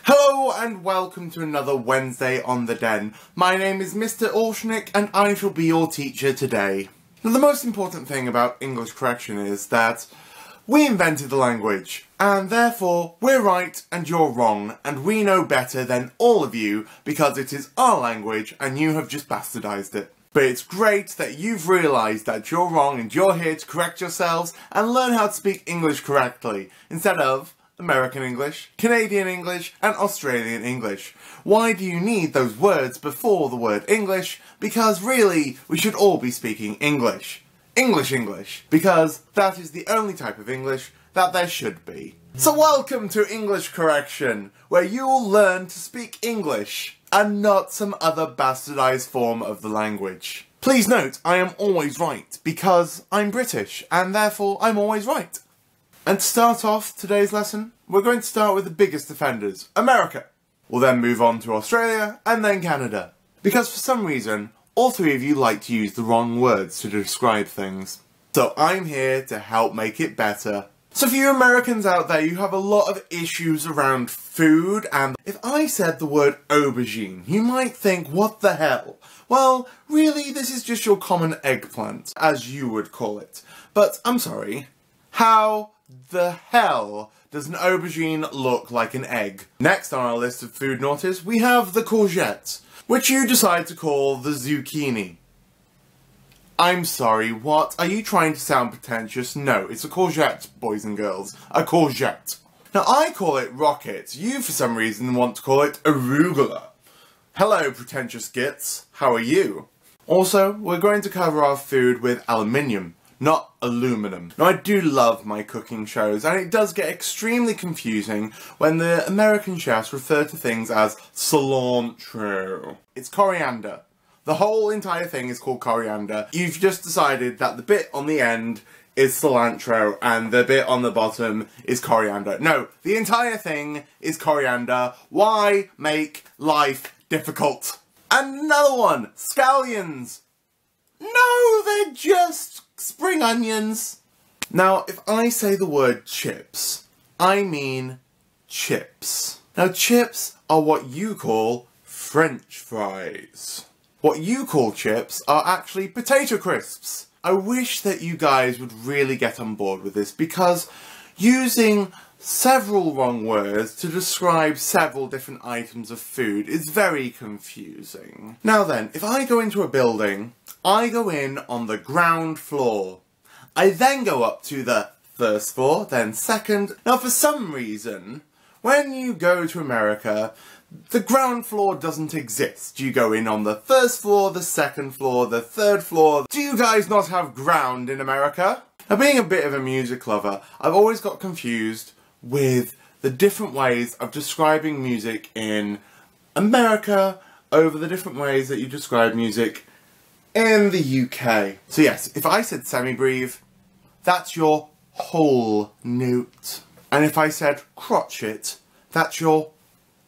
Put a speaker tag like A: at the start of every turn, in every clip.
A: Hello and welcome to another Wednesday on the Den. My name is Mr Oreschnick and I shall be your teacher today. Now the most important thing about English correction is that we invented the language and therefore we're right and you're wrong and we know better than all of you because it is our language and you have just bastardised it. But it's great that you've realised that you're wrong and you're here to correct yourselves and learn how to speak English correctly instead of American English, Canadian English and Australian English. Why do you need those words before the word English? Because really, we should all be speaking English. English. Because that is the only type of English that there should be. So welcome to English Correction, where you'll learn to speak English and not some other bastardised form of the language. Please note, I am always right, because I'm British, and therefore I'm always right. And to start off today's lesson, we're going to start with the biggest offenders, America. We'll then move on to Australia, and then Canada. Because for some reason, all three of you like to use the wrong words to describe things. So I'm here to help make it better. So for you Americans out there, you have a lot of issues around food, and if I said the word aubergine, you might think, what the hell? Well, really, this is just your common eggplant, as you would call it. But I'm sorry, how the hell does an aubergine look like an egg? Next on our list of food naughties, we have the courgette, which you decide to call the zucchini. I'm sorry, what? Are you trying to sound pretentious? No, it's a courgette, boys and girls. A courgette. Now, I call it rocket. You, for some reason, want to call it arugula. Hello, pretentious gits. How are you? Also, we're going to cover our food with aluminium, not aluminum. Now, I do love my cooking shows, and it does get extremely confusing when the American chefs refer to things as cilantro. It's coriander. The whole entire thing is called coriander. You've just decided that the bit on the end is cilantro and the bit on the bottom is coriander. No, the entire thing is coriander. Why make life difficult? Another one, scallions. No, they're just spring onions. Now, if I say the word chips, I mean chips. Now, chips are what you call French fries. What you call chips are actually potato crisps. I wish that you guys would really get on board with this because using several wrong words to describe several different items of food is very confusing. Now then, if I go into a building, I go in on the ground floor. I then go up to the first floor, then second. Now for some reason, when you go to America, the ground floor doesn't exist. You go in on the first floor, the second floor, the third floor. Do you guys not have ground in America? Now, being a bit of a music lover, I've always got confused with the different ways of describing music in America over the different ways that you describe music in the UK. So yes, if I said semi-breve, that's your whole note. And if I said crotchet, that's your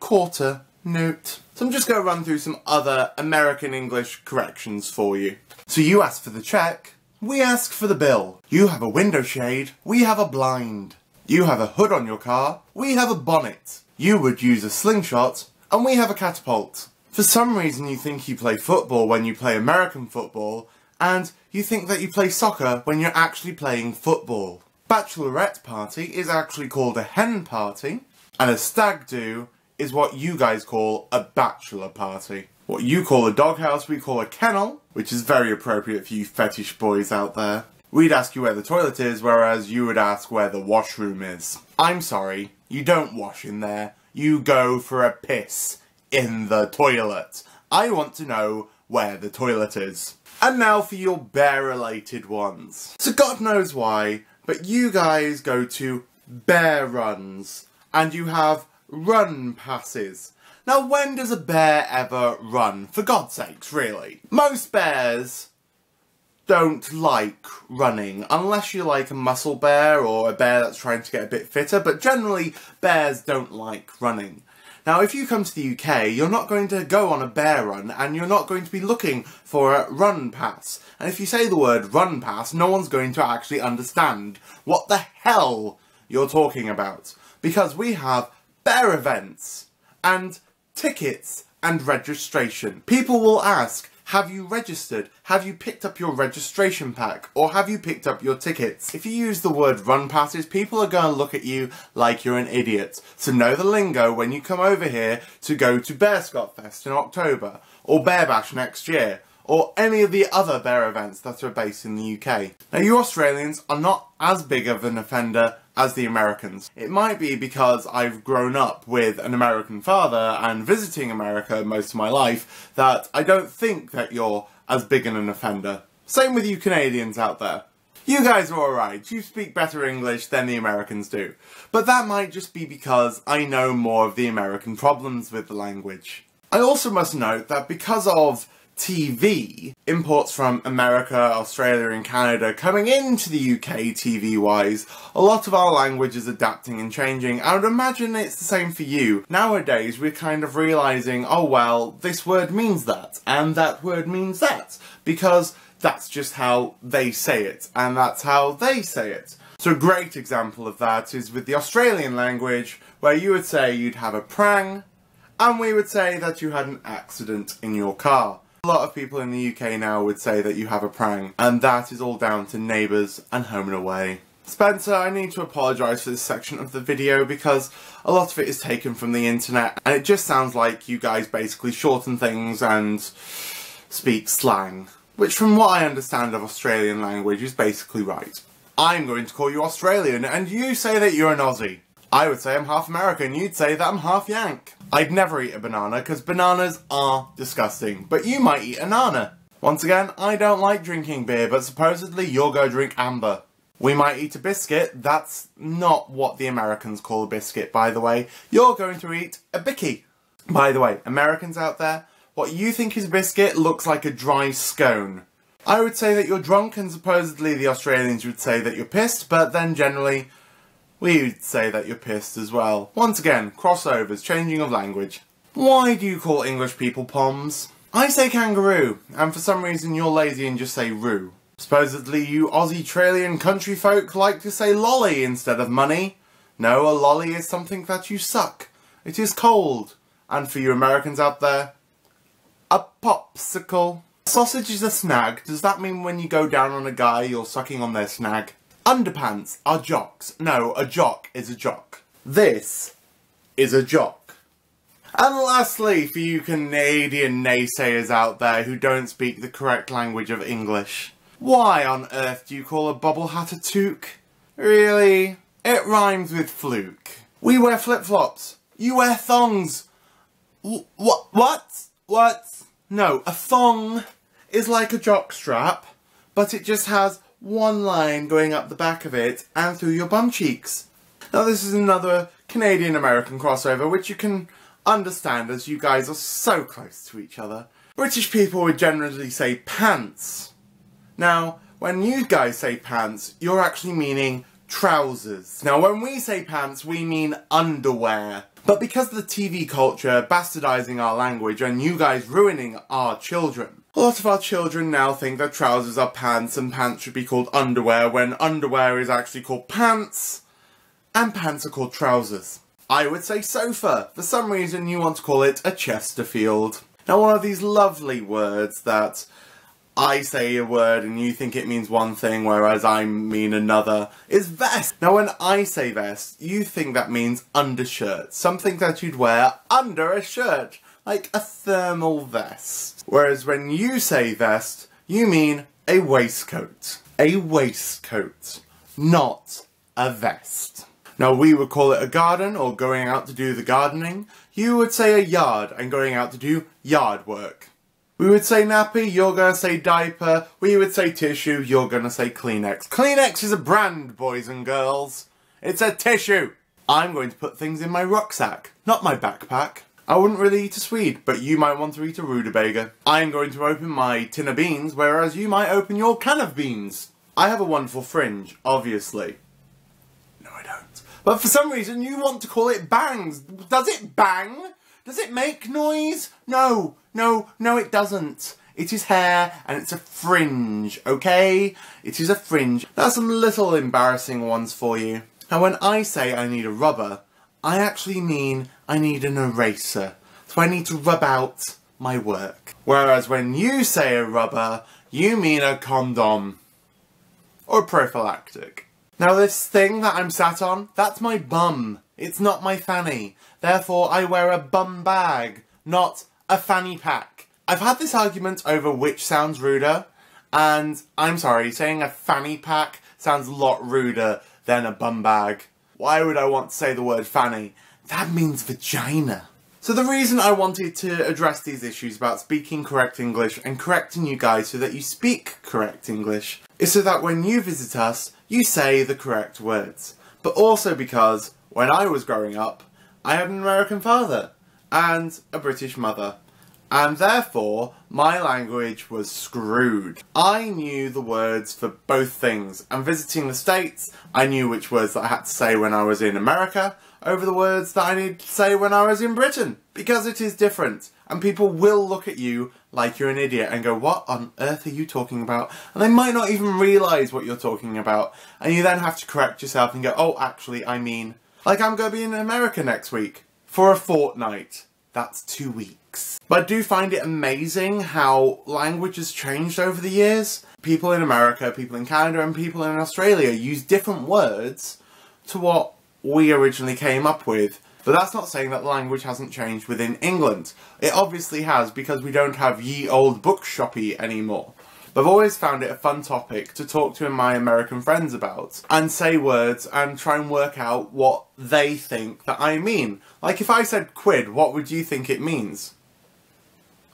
A: quarter note. So I'm just going to run through some other American English corrections for you. So you ask for the check, we ask for the bill. You have a window shade, we have a blind. You have a hood on your car, we have a bonnet. You would use a slingshot, and we have a catapult. For some reason you think you play football when you play American football, and you think that you play soccer when you're actually playing football. Bachelorette party is actually called a hen party, and a stag do is what you guys call a bachelor party. What you call a doghouse, we call a kennel, which is very appropriate for you fetish boys out there. We'd ask you where the toilet is, whereas you would ask where the washroom is. I'm sorry, you don't wash in there. You go for a piss in the toilet. I want to know where the toilet is. And now for your bear-related ones. So God knows why, but you guys go to bear runs, and you have run passes. Now, when does a bear ever run? For God's sakes, really. Most bears don't like running, unless you're like a muscle bear or a bear that's trying to get a bit fitter, but generally bears don't like running. Now, if you come to the UK, you're not going to go on a bear run, and you're not going to be looking for a run pass. And if you say the word run pass, no one's going to actually understand what the hell you're talking about. Because we have bear events. and tickets and registration. People will ask, have you registered? Have you picked up your registration pack? Or have you picked up your tickets? If you use the word run passes, people are going to look at you like you're an idiot. So know the lingo when you come over here to go to Bearscot Fest in October, or Bear Bash next year, or any of the other bear events that are based in the UK. Now, you Australians are not as big of an offender as the Americans. It might be because I've grown up with an American father and visiting America most of my life that I don't think that you're as big an offender. Same with you Canadians out there. You guys are alright, you speak better English than the Americans do. But that might just be because I know more of the American problems with the language. I also must note that because of TV, imports from America, Australia and Canada coming into the UK TV-wise, a lot of our language is adapting and changing. I would imagine it's the same for you. Nowadays we're kind of realising, oh well, this word means that, and that word means that, because that's just how they say it, and that's how they say it. So a great example of that is with the Australian language, where you would say you'd have a prang, and we would say that you had an accident in your car. A lot of people in the UK now would say that you have a prang, and that is all down to Neighbours and Home and Away. Spencer, I need to apologise for this section of the video because a lot of it is taken from the internet, and it just sounds like you guys basically shorten things and speak slang, which from what I understand of Australian language is basically right. I'm going to call you Australian, and you say that you're an Aussie. I would say I'm half American, you'd say that I'm half Yank. I'd never eat a banana, because bananas are disgusting, but you might eat a nana. Once again, I don't like drinking beer, but supposedly you'll go drink amber. We might eat a biscuit, that's not what the Americans call a biscuit, by the way. You're going to eat a bicky. By the way, Americans out there, what you think is a biscuit looks like a dry scone. I would say that you're drunk, and supposedly the Australians would say that you're pissed, but then generally we would say that you're pissed as well. Once again, crossovers, changing of language. Why do you call English people poms? I say kangaroo, and for some reason you're lazy and just say roo. Supposedly you Aussie-Tralian country folk like to say lolly instead of money. No, a lolly is something that you suck. It is cold. And for you Americans out there, a popsicle. Sausage is a snag. Does that mean when you go down on a guy you're sucking on their snag? Underpants are jocks. No, a jock is a jock. This is a jock. And lastly, for you Canadian naysayers out there who don't speak the correct language of English, why on earth do you call a bobble hat a toque? Really? It rhymes with fluke. We wear flip-flops. You wear thongs. What? No, a thong is like a jockstrap, but it just has one line going up the back of it and through your bum cheeks. Now this is another Canadian-American crossover which you can understand as you guys are so close to each other. British people would generally say pants. Now, when you guys say pants, you're actually meaning trousers. Now when we say pants, we mean underwear. But because of the TV culture bastardising our language and you guys ruining our children, a lot of our children now think that trousers are pants and pants should be called underwear when underwear is actually called pants and pants are called trousers. I would say sofa. For some reason you want to call it a Chesterfield. Now one of these lovely words that I say a word and you think it means one thing whereas I mean another is vest. Now when I say vest, you think that means undershirt. Something that you'd wear under a shirt. Like a thermal vest. Whereas when you say vest, you mean a waistcoat. A waistcoat. Not a vest. Now we would call it a garden or going out to do the gardening. You would say a yard and going out to do yard work. We would say nappy, you're gonna say diaper. We would say tissue, you're gonna say Kleenex. Kleenex is a brand, boys and girls. It's a tissue. I'm going to put things in my rucksack, not my backpack. I wouldn't really eat a Swede, but you might want to eat a rutabaga. I'm going to open my tin of beans, whereas you might open your can of beans. I have a wonderful fringe, obviously. No, I don't. But for some reason, you want to call it bangs. Does it bang? Does it make noise? No, it doesn't. It is hair, and it's a fringe, okay? It is a fringe. There are some little embarrassing ones for you. Now, when I say I need a rubber, I actually mean I need an eraser. So I need to rub out my work. Whereas when you say a rubber, you mean a condom. Or prophylactic. Now this thing that I'm sat on, that's my bum. It's not my fanny. Therefore I wear a bum bag, not a fanny pack. I've had this argument over which sounds ruder, and I'm sorry, saying a fanny pack sounds a lot ruder than a bum bag. Why would I want to say the word fanny? That means vagina. So the reason I wanted to address these issues about speaking correct English and correcting you guys so that you speak correct English is so that when you visit us, you say the correct words. But also because, when I was growing up, I had an American father and a British mother. And therefore, my language was screwed. I knew the words for both things, and visiting the States, I knew which words that I had to say when I was in America over the words that I needed to say when I was in Britain. Because it is different, and people will look at you like you're an idiot and go, what on earth are you talking about? And they might not even realise what you're talking about, and you then have to correct yourself and go, oh, actually, I mean, like I'm going to be in America next week for a fortnight. That's 2 weeks. But I do find it amazing how language has changed over the years. People in America, people in Canada, and people in Australia use different words to what we originally came up with. But that's not saying that the language hasn't changed within England. It obviously has, because we don't have ye old bookshoppy anymore. But I've always found it a fun topic to talk to my American friends about, and say words and try and work out what they think that I mean. Like if I said quid, what would you think it means?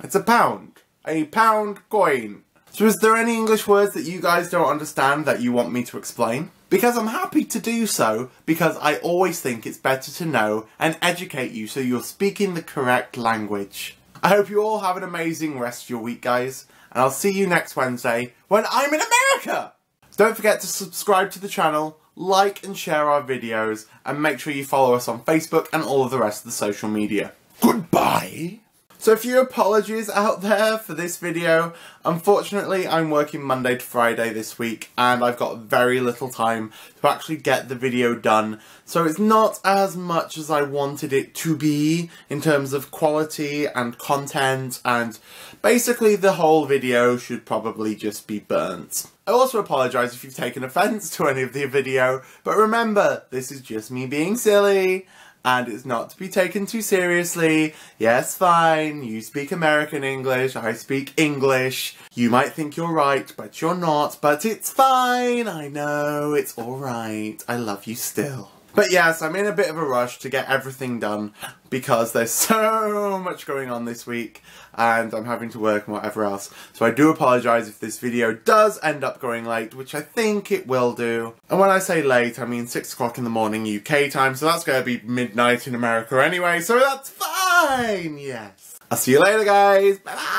A: It's a pound. A pound coin. So is there any English words that you guys don't understand that you want me to explain? Because I'm happy to do so, because I always think it's better to know and educate you so you're speaking the correct language. I hope you all have an amazing rest of your week, guys, and I'll see you next Wednesday when I'm in America! Don't forget to subscribe to the channel, like and share our videos, and make sure you follow us on Facebook and all of the rest of the social media. Goodbye! So a few apologies out there for this video. Unfortunately, I'm working Monday to Friday this week and I've got very little time to actually get the video done. So it's not as much as I wanted it to be in terms of quality and content, and basically the whole video should probably just be burnt. I also apologise if you've taken offence to any of the video, but remember, this is just me being silly. And it's not to be taken too seriously. Yes, fine, you speak American English, I speak English. You might think you're right, but you're not. But it's fine, I know, it's alright. I love you still. But yes, I'm in a bit of a rush to get everything done because there's so much going on this week and I'm having to work and whatever else. So I do apologise if this video does end up going late, which I think it will do. And when I say late, I mean 6 o'clock in the morning UK time, so that's going to be midnight in America anyway, so that's fine, yes. I'll see you later, guys. Bye-bye.